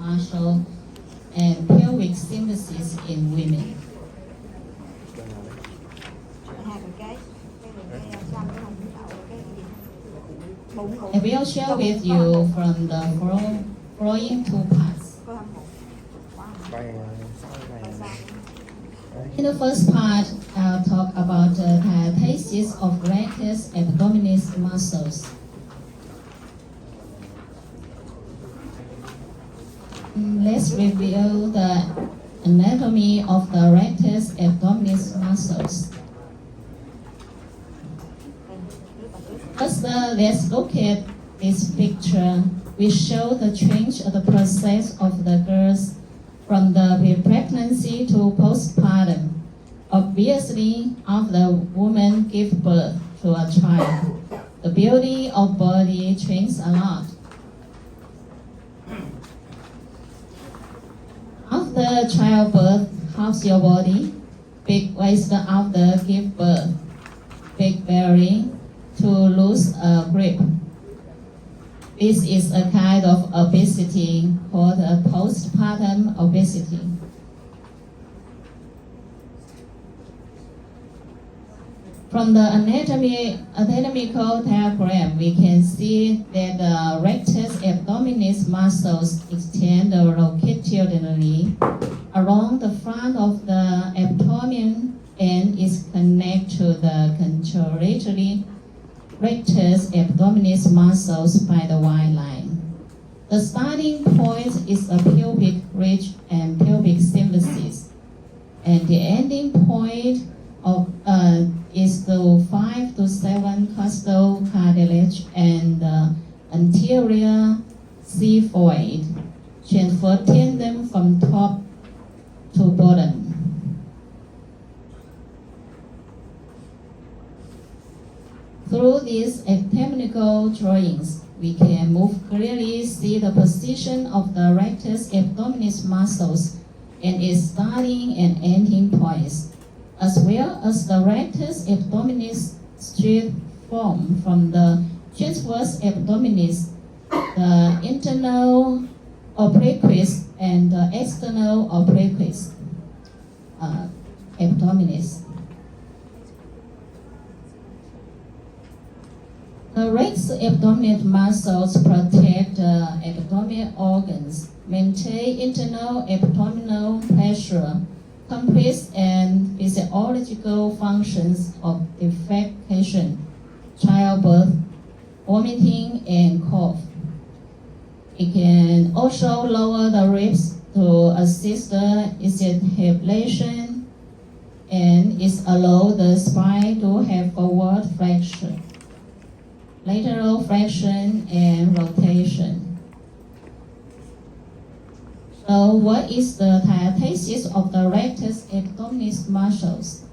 muscle and pelvic symphysis in women. I will share with you from the following two parts. In the first part, I'll talk about the diathesis of rectus abdominis muscles. Let's review the anatomy of the rectus abdominis muscles. First, let's look at this picture, which shows the change of the process of the girls from the pregnancy to postpartum. Obviously, after the woman gives birth to a child, the beauty of body changes a lot. After childbirth, how's your body? Big waist after give birth, big belly to lose a grip. This is a kind of obesity called a postpartum obesity. From the anatomical diagram, we can see that the rectus abdominis muscles extend longitudinally along the front of the abdomen and is connected to the contralaterally rectus abdominis muscles by the white line. The starting point is a pelvic ridge and pelvic symphysis, and the ending point of is the 5 to 7 costal cartilage and the anterior xiphoid, transfer tendon from top to bottom. Through these anatomical drawings, we can more clearly see the position of the rectus abdominis muscles and its starting and ending points, as well as the rectus abdominis strip formed from the transverse abdominis, the internal obliques, and the external obliques abdominis. The rectus abdominis muscles protect the abdominal organs, maintain internal abdominal pressure, complete and physiological functions of defecation, childbirth, vomiting, and cough. It can also lower the ribs to assist the exhalation, and it allows the spine to have forward flexion, lateral flexion, and rotation. So what is the diathesis of the rectus abdominis muscles?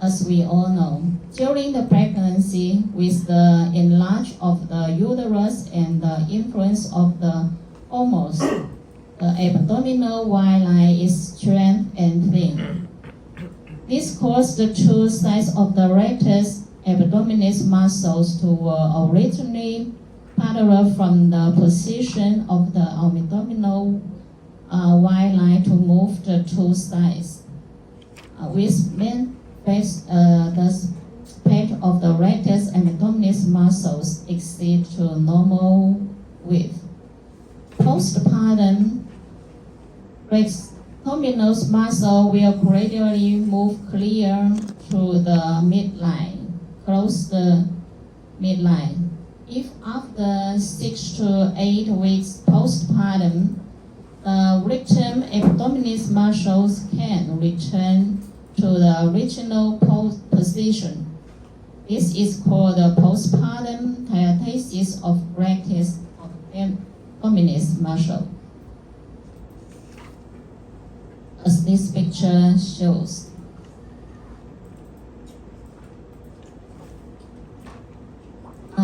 As we all know, during the pregnancy, with the enlargement of the uterus and the influence of the hormones, the abdominal wall line is strength and thin. This caused the two sides of the rectus abdominis muscles to originally parallel from the position of the abdominal wall line to move the two sides, which meant the spread of the rectus abdominis muscles exceed to normal width. Postpartum, rectus abdominis muscle will gradually move clear to the midline, close the midline. If after 6 to 8 weeks postpartum, the rectum abdominis muscles can return to the original position. This is called the postpartum diathesis of rectus abdominis muscle, as this picture shows.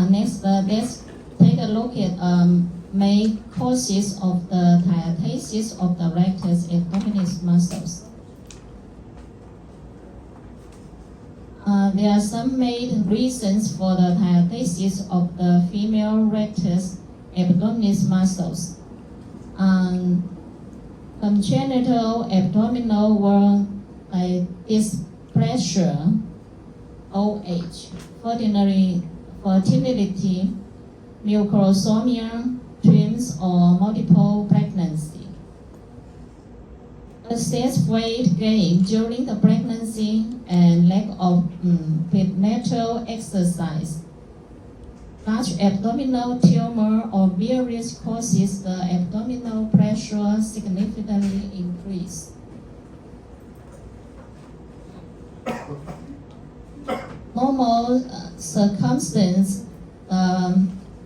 Next, let's take a look at main causes of the diathesis of the rectus abdominis muscles. There are some main reasons for the diathesis of the female rectus abdominis muscles. congenital abdominal wall dysplasia, OH, fertility, mucosomia, twins or multiple pregnancy. Excess weight gain during the pregnancy and lack of prenatal exercise. Large abdominal tumor or various causes the abdominal pressure significantly increase. Normal circumstance,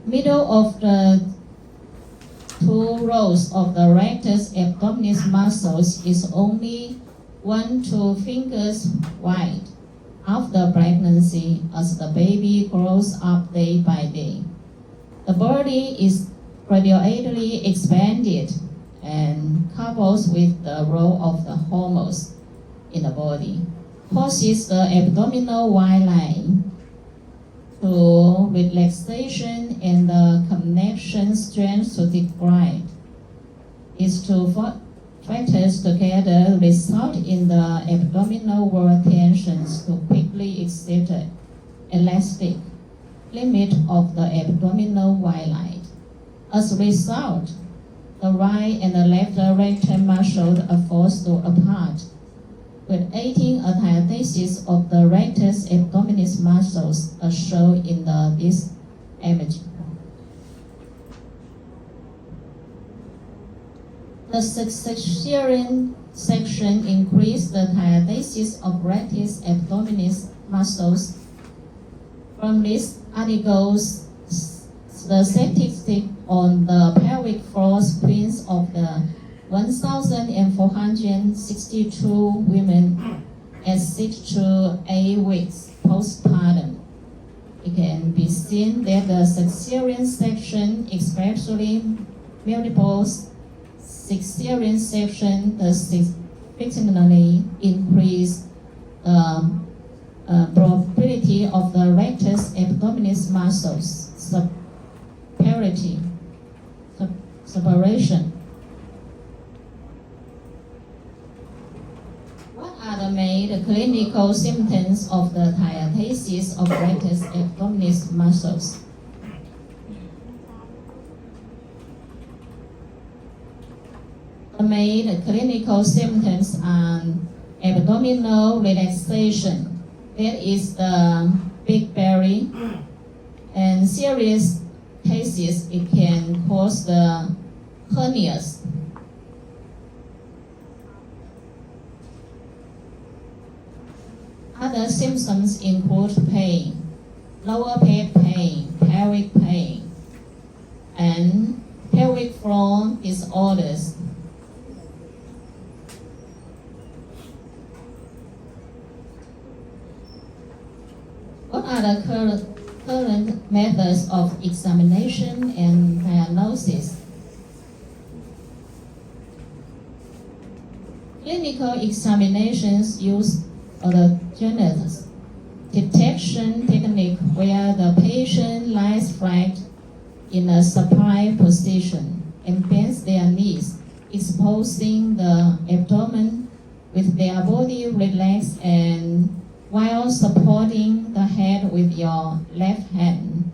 middle of the two rows of the rectus abdominis muscles is only 1-2 fingers wide. After pregnancy, as the baby grows up day by day, the body is gradually expanded and coupled with the role of the hormones in the body, causes the abdominal Y-line to relaxation and the connection strength to degrade. These two factors together result in the abdominal wall tensions to quickly exceed the elastic limit of the abdominal Y-line. As a result, the right and the left rectus muscles are forced apart, creating a diathesis of the rectus abdominis muscles as shown in this image. The cesarean section increased the diathesis of rectus abdominis muscles. From this articles, the statistics on the pelvic floor screens of the 1,462 women at 6 to 8 weeks postpartum. It can be seen that the cesarean section, especially multiple cesarean section, significantly increase the probability of the rectus abdominis muscles separation. What are the main clinical symptoms of the diathesis of rectus abdominis muscles? The main clinical symptoms are abdominal relaxation, that is the big belly, and serious cases it can cause the hernias. Other symptoms include pain, lower back pain, pelvic pain, and pelvic floor disorders. What are the current methods of examination and diagnosis? Clinical examinations use the genetics detection technique where the patient lies flat in a supine position and bends their knees, exposing the abdomen with their body relaxed and while supporting the head with your left hand.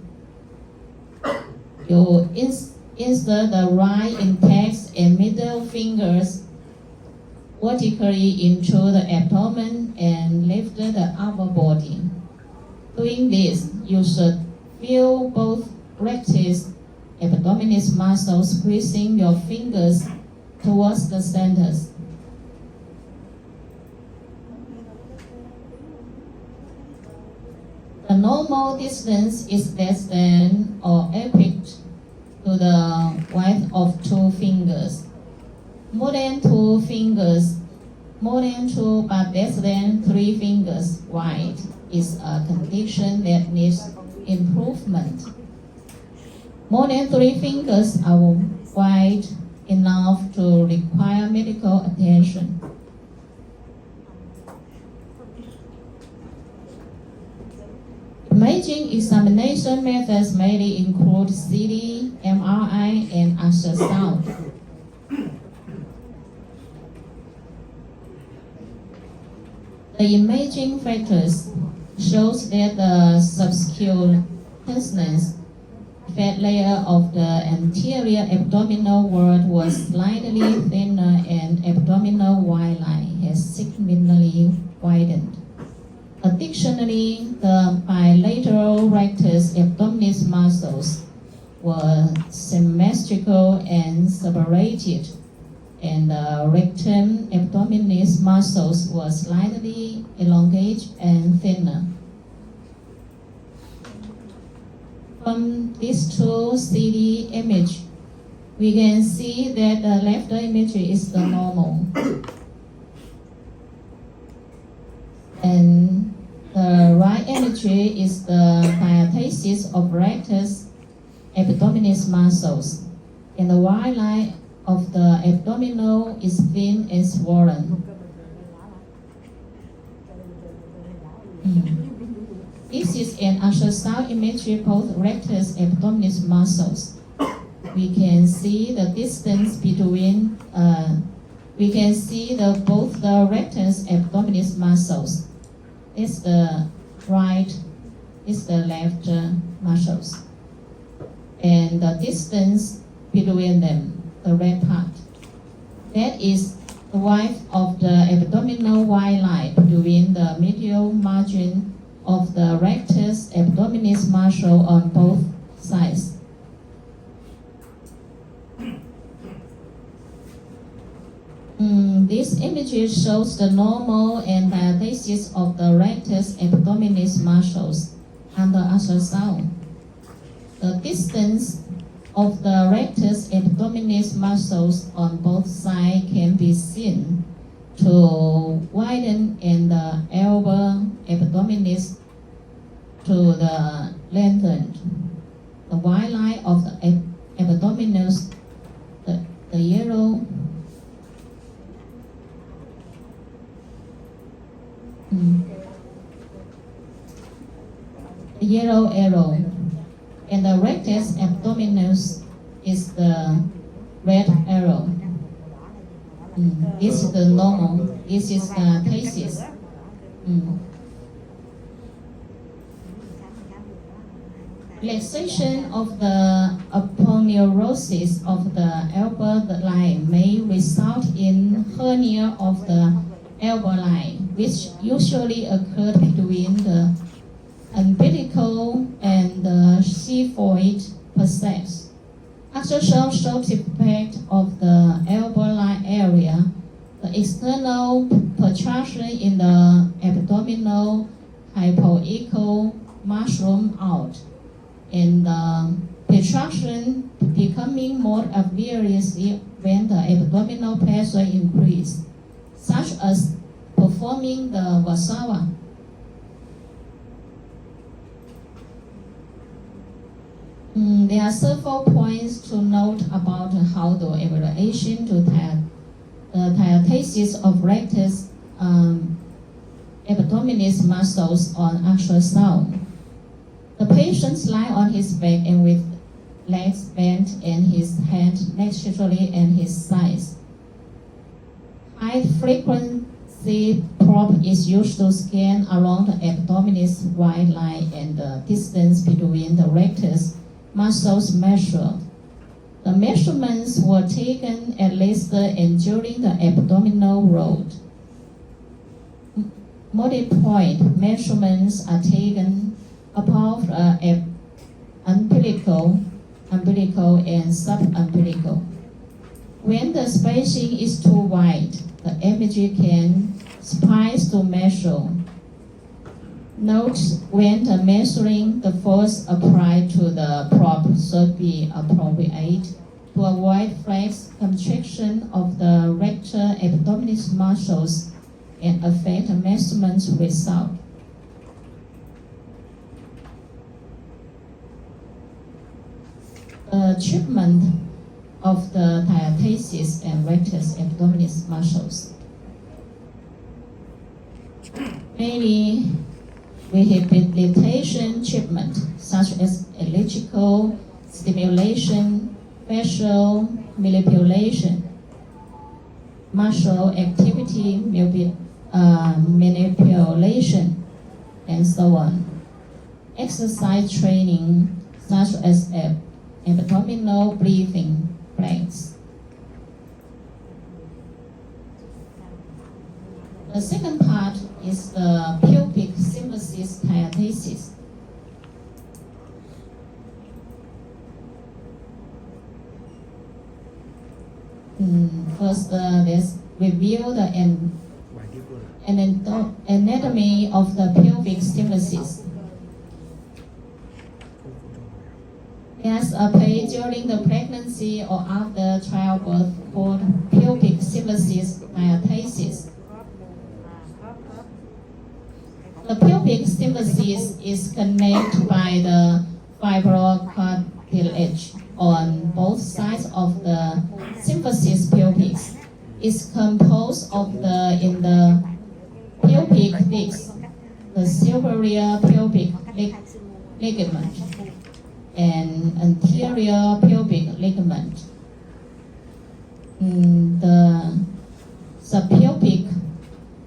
You insert the right index and middle fingers vertically into the abdomen and lift the upper body. Doing this, you should feel both rectus abdominis muscles squeezing your fingers towards the centers. The normal distance is less than or equal to the width of 2 fingers. More than 2 fingers, more than 2 but less than 3 fingers wide is a condition that needs improvement. More than 3 fingers are wide enough to require medical attention. Imaging examination methods mainly include CT, MRI, and ultrasound. The imaging factors shows that the subcutaneous fat layer of the anterior abdominal wall was slightly thinner and abdominal wall line has significantly widened. Additionally, the bilateral rectus abdominis muscles were symmetrical and separated, and the rectum abdominis muscles were slightly elongated and thinner. From these two CD images, we can see that the left image is the normal, and the right image is the diathesis of rectus abdominis muscles, and the wide line of the abdominal is thin and swollen. This is an ultrasound image of both rectus abdominis muscles. We can see the distance between. We can see both the rectus abdominis muscles. It's the right, it's the left muscles, and the distance between them, the red part, that is the width of the abdominal wide line between the medial margin of the rectus abdominis muscle on both sides. This image shows the normal and diathesis of the rectus abdominis muscles under ultrasound. The distance of the rectus abdominis muscles on both sides can be seen to widen and the elbow abdominis to the lengthened. The wide line of the abdominis, the yellow the yellow arrow, and the rectus abdominis is the red arrow. This is the normal. This is the thesis. Relaxation of the aponeurosis of the elbow line may result in hernia of the elbow line, which usually occurred between the umbilical and the xiphoid process. Ultrasound shows the effect of the elbow line area, the external protrusion in the abdominal hypoechoic mushroom out, and the protrusion becoming more obvious when the abdominal pressure increases, such as performing the Valsalva. There are several points to note about how the evaluation to the diathesis of rectus abdominis muscles on ultrasound. The patient lies on his back and with legs bent and his head laterally and his sides. High frequency probe is used to scan along the abdominis wide line and the distance between the rectus muscles measured. The measurements were taken at least and during the abdominal road. Multi-point measurements are taken above umbilical and subumbilical. When the spacing is too wide, the image can suffice to measure. Note when the measuring, the force applied to the probe should be appropriate to avoid flex contraction of the rectus abdominis muscles and affect the measurement result. Treatment of the diathesis and rectus abdominis muscles. Mainly rehabilitation treatment such as electrical stimulation, facial manipulation, muscle activity manipulation, and so on. Exercise training such as abdominal breathing planks. The second part is the pubic symphysis diathesis. First, let's review the anatomy of the pubic symphysis. There's a pain during the pregnancy or after childbirth called pubic symphysis diathesis. The pubic symphysis is connected by the fibrocartilage on both sides of the symphysis pubis. It's composed of in the pubic disc, the superior pubic ligament, and anterior pubic ligament. The subpubic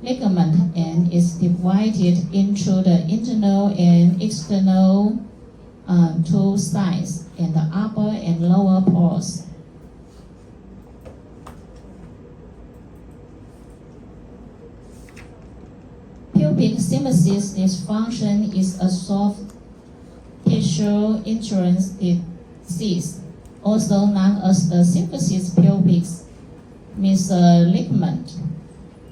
ligament and is divided into the internal and external two sides and the upper and lower pores. Pubic symphysis dysfunction is a soft tissue insurance disease, also known as the symphysis pubis misalignment,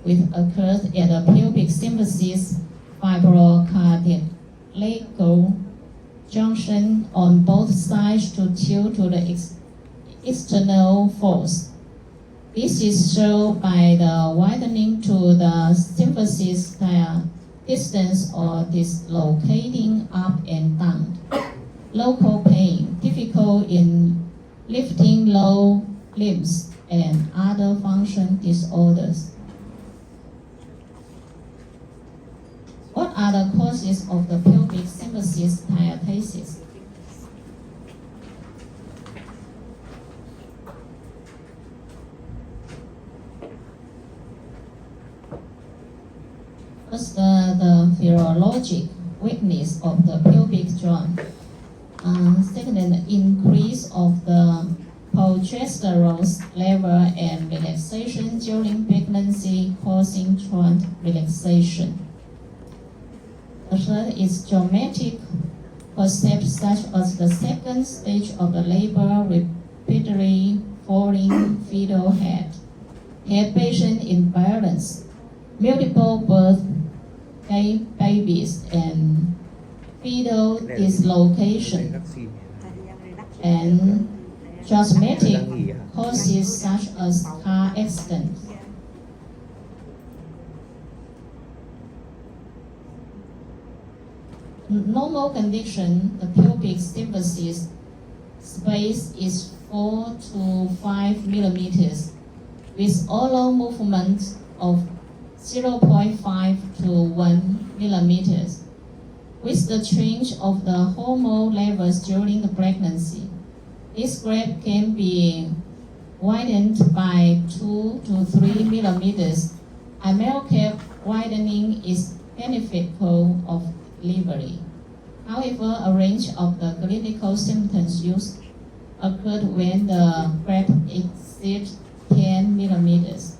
which occurs at the pubic symphysis fibrocartilageal junction on both sides due to the external force. This is shown by the widening to the symphysis distance or dislocating up and down. Local pain, difficult in lifting low limbs, and other function disorders. What are the causes of the pubic symphysis diathesis? First, the physiologic weakness of the pubic joint. Second, the increase of the progesterone level and relaxation during pregnancy, causing joint relaxation. The third is traumatic concepts such as the second stage of the labor, repeatedly falling fetal head patient imbalance, multiple birth babies, and fetal dislocation, and traumatic causes such as car accidents. Normal condition, the pubic symphysis space is 4 to 5 millimeters, with oral movement of 0.5 to 1 millimeters, with the change of the hormone levels during the pregnancy. This graph can be widened by 2 to 3 millimeters. American widening is beneficial of delivery. However, a range of the clinical symptoms used occurred when the graph exceeds 10 millimeters.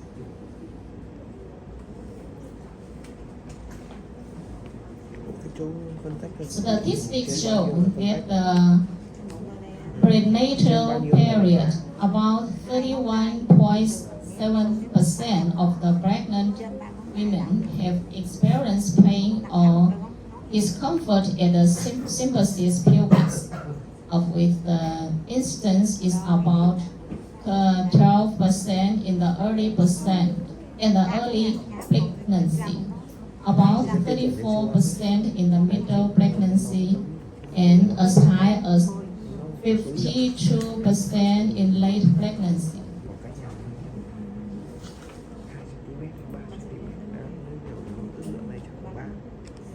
Statistics show that the prenatal period, about 31.7% of the pregnant women have experienced pain or discomfort at the symphysis pubis, of which the incidence is about 12% in the early pregnancy, about 34% in the middle pregnancy, and as high as 52% in late pregnancy.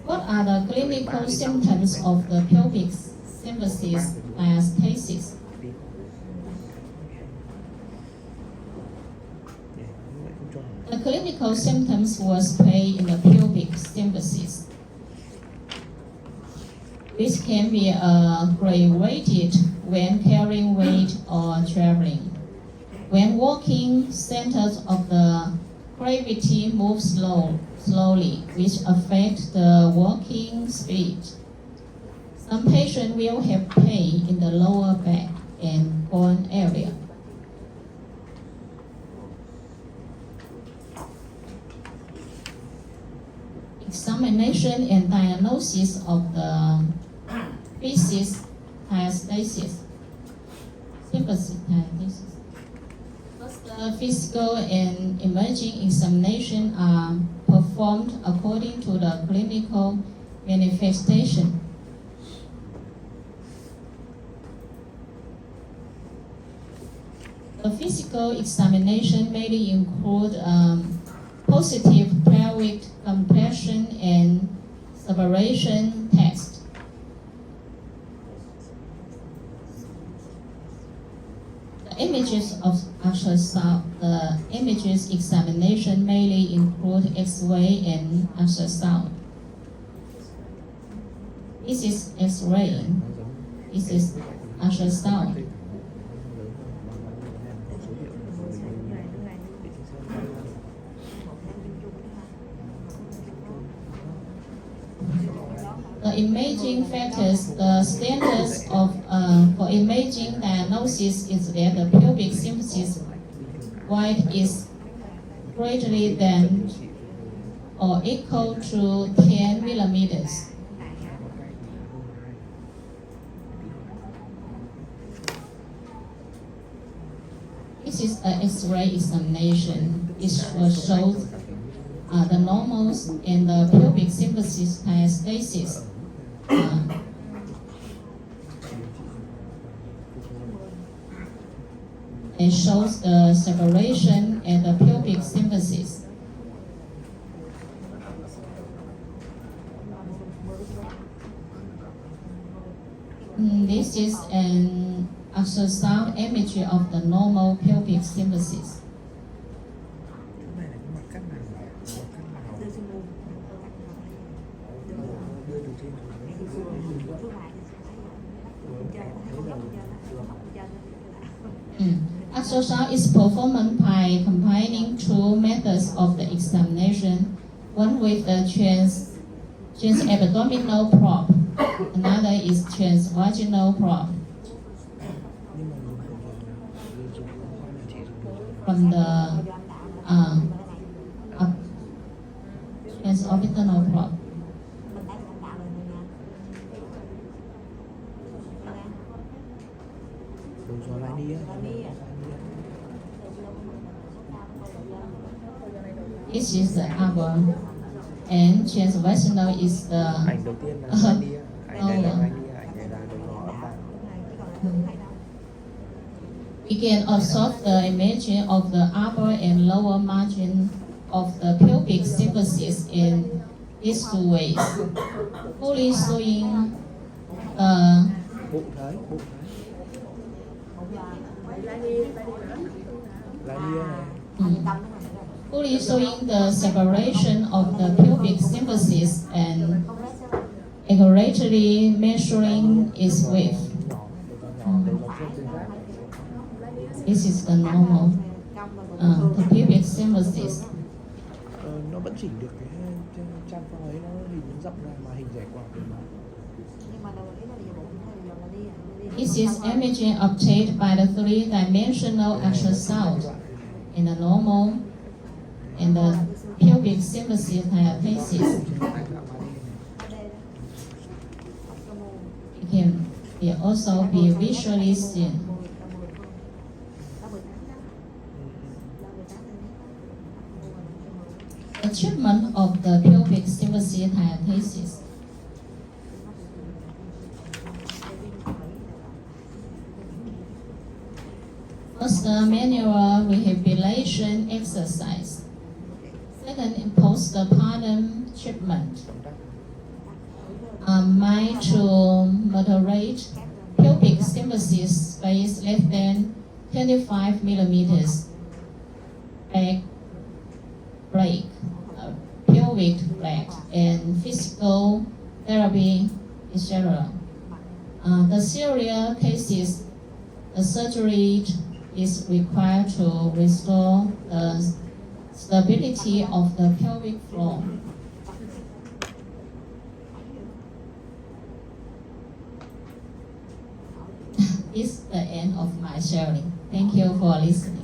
What are the clinical symptoms of the pubic symphysis diathesis? The clinical symptoms was pain in the pubic symphysis. This can be aggravated when carrying weight or traveling. When walking, centers of the gravity move slowly, which affect the walking speed. Some patients will have pain in the lower back and groin area. Examination and diagnosis of the feces diastasis. Symphysis diastasis. First, the physical and imaging examination are performed according to the clinical manifestation. The physical examination mainly include positive pelvic compression and separation test. The images of ultrasound, the images examination mainly include X-ray and ultrasound. This is X-ray. This is ultrasound. The imaging factors, the standards of for imaging diagnosis is that the pubic symphysis width is greater than or equal to 10 millimeters. This is an X-ray examination. It shows the normals and the pubic symphysis diastasis. It shows the separation and the pubic symphysis. This is an ultrasound image of the normal pubic symphysis. Ultrasound is performed by combining two methods of the examination, one with the trans-abdominal probe, another is transvaginal probe. From the transorbital probe. This is the upper, and transvaginal is the lower. We can observe the imaging of the upper and lower margin of the pubic symphysis in these two ways, fully showing fully showing the separation of the pubic symphysis and accurately measuring its width. This is the normal, the pubic symphysis. Nó vẫn chỉnh được cái trang phó ấy, nó hình rộng ra mà hình rẻ quạt được mà. This is imaging obtained by the three-dimensional ultrasound in the normal and the pubic symphysis diastasis. It can also be visually seen. The treatment of the pubic symphysis diastasis. First, the manual rehabilitation exercise. Second, postpartum treatment. Mild to moderate pubic symphysis space less than 25 millimeters. Back pelvic flat and physical therapy, etc. The serious cases, the surgery is required to restore the stability of the pelvic floor. This is the end of my sharing. Thank you for listening.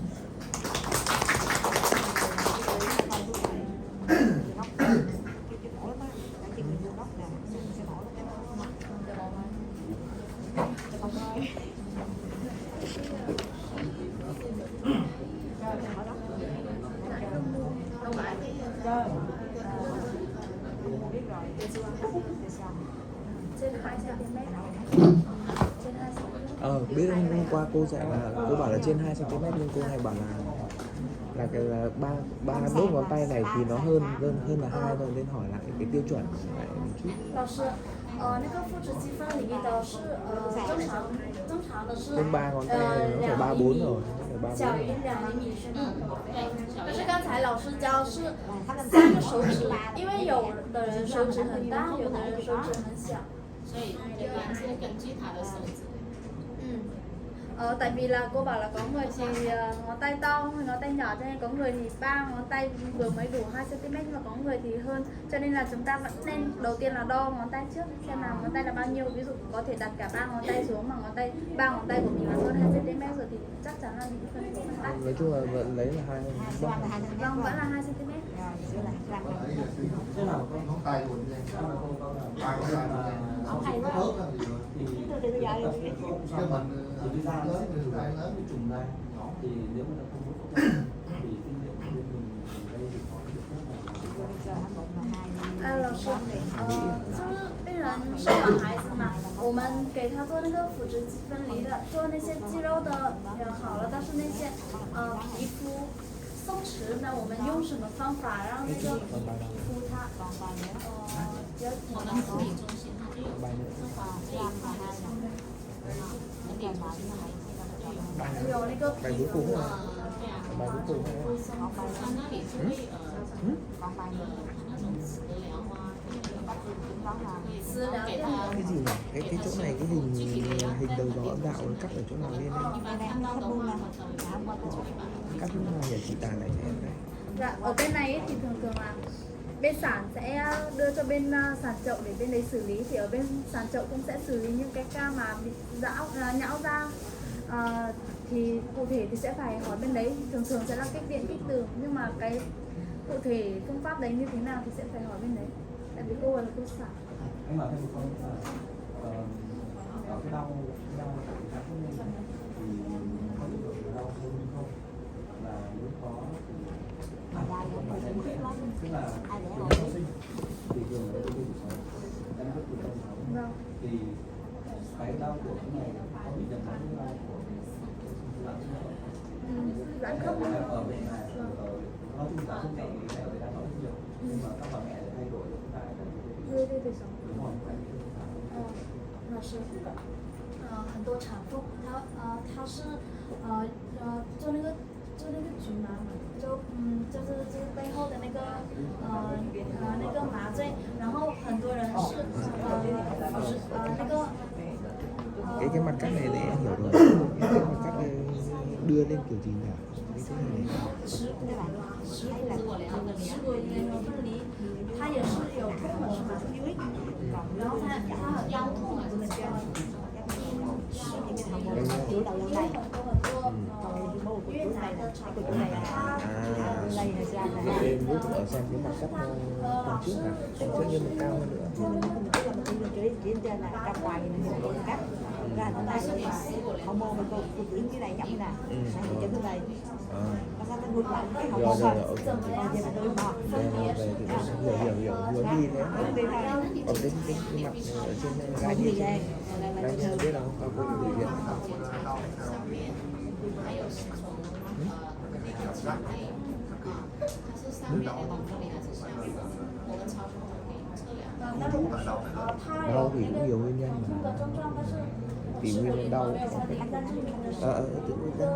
Biết hôm qua cô dạy là cô bảo là trên 2 cm nhưng cô này bảo là cái là ba đốt ngón tay này thì nó hơn là 2 thôi, nên hỏi lại cái tiêu chuẩn lại một chút. 老师，那个腹直肌分离的是正常的是Bên 3 ngón tay này nó phải 3 4 rồi, nó phải 3 小 4 于 rồi. 2厘米是吗？但是刚才老师教是3个手指，因为有的人手指很大，有的人手指很小。所以这个是根据他的手指。 tại vì là cô bảo là có người thì ngón tay to, ngón tay nhỏ, cho nên có người thì 3 ngón tay vừa mới đủ 2 cm, nhưng mà có người thì hơn, cho nên là chúng ta vẫn nên đầu tiên là đo ngón tay trước xem là ngón tay là bao nhiêu. Ví dụ có thể đặt cả 3 ngón tay xuống mà ba ngón tay của mình là hơn 2 cm rồi thì chắc chắn là bị phân hủy ngón tay. Nói chung là vẫn lấy là 2 Vâng, vẫn là 2 cm. Thế nào con ngón tay của mình sao mà con ba ngón tay nó khớp là gì cái mình lớn thì tay lớn cái trùng đây thì nếu mà nó không có phẫu thuật thì kinh nghiệm của mình đây thì có được rất là 老师，就是病人是小孩子嘛，我们给他做那个腹直肌分离的，做那些肌肉的好了，但是那些皮肤松弛，那我们用什么方法让那个皮肤它比较我们护理中心它就有这方这一块的护理中心有那个bài 皮 cuối 肤 cùng rồi. Bài cuối cùng rồi. 它那里就会那种磁疗啊，磁疗 给 电 它 Cái gì nhỉ? Cái chỗ này cái hình đầu gió âm đạo nó cắt ở chỗ nào lên đấy? 一般看到的话，我就会把它 Cắt lúc nào nhỉ? Chị Tài lại cho em đấy. Dạ, ở bên này ấy, thì thường là bên sản sẽ đưa cho bên sản chậu để bên đấy xử lý, thì ở bên sản chậu cũng sẽ xử lý những cái ca mà bị nhão ra. Thì cụ thể thì sẽ phải hỏi bên đấy, thường sẽ là kích điện kích từ, nhưng mà cái cụ thể phương pháp đấy như thế nào thì sẽ phải hỏi bên đấy, tại vì cô là cô sản. anh nói thêm một câu là ở cái đau cảm giác không nên thì có được đau hơn không là nếu có tức là nếu sau sinh thì thường là cái em rất từ trong Vâng. thì cái đau của cái này có bị nhầm lẫn với đau của Giãn khớp. ở bên này nói chung là không phải cái này người ta nói nhiều nhưng mà các bà mẹ thay đổi hiện tại là đúng rồi. 老师，很多产妇她是做那个局麻嘛，就是背后的那个麻醉，然后很多人是那个。 Cái mặt cắt này em hiểu rồi. Cái mặt cắt này đưa lên kiểu gì nhỉ? Cái chỗ này này. 食骨分离，它也是有痛的是吧？然后它腰痛还是怎么样？因为很多越南的产妇她 Em lúc ở xem cái mặt cắt phần trước à? Phần trước nhưng mà cao hơn nữa. Rồi, hiểu muốn đi thế. Còn cái mặt ở trên gái như thế này không biết đâu, có biểu hiện không? 还有是从那个前面它是上面的动作还是下面的？我们超声都可以测量。Đau thì cũng nhiều nguyên nhân mà. Thì nguyên nhân đau. Tự nguyên nhân.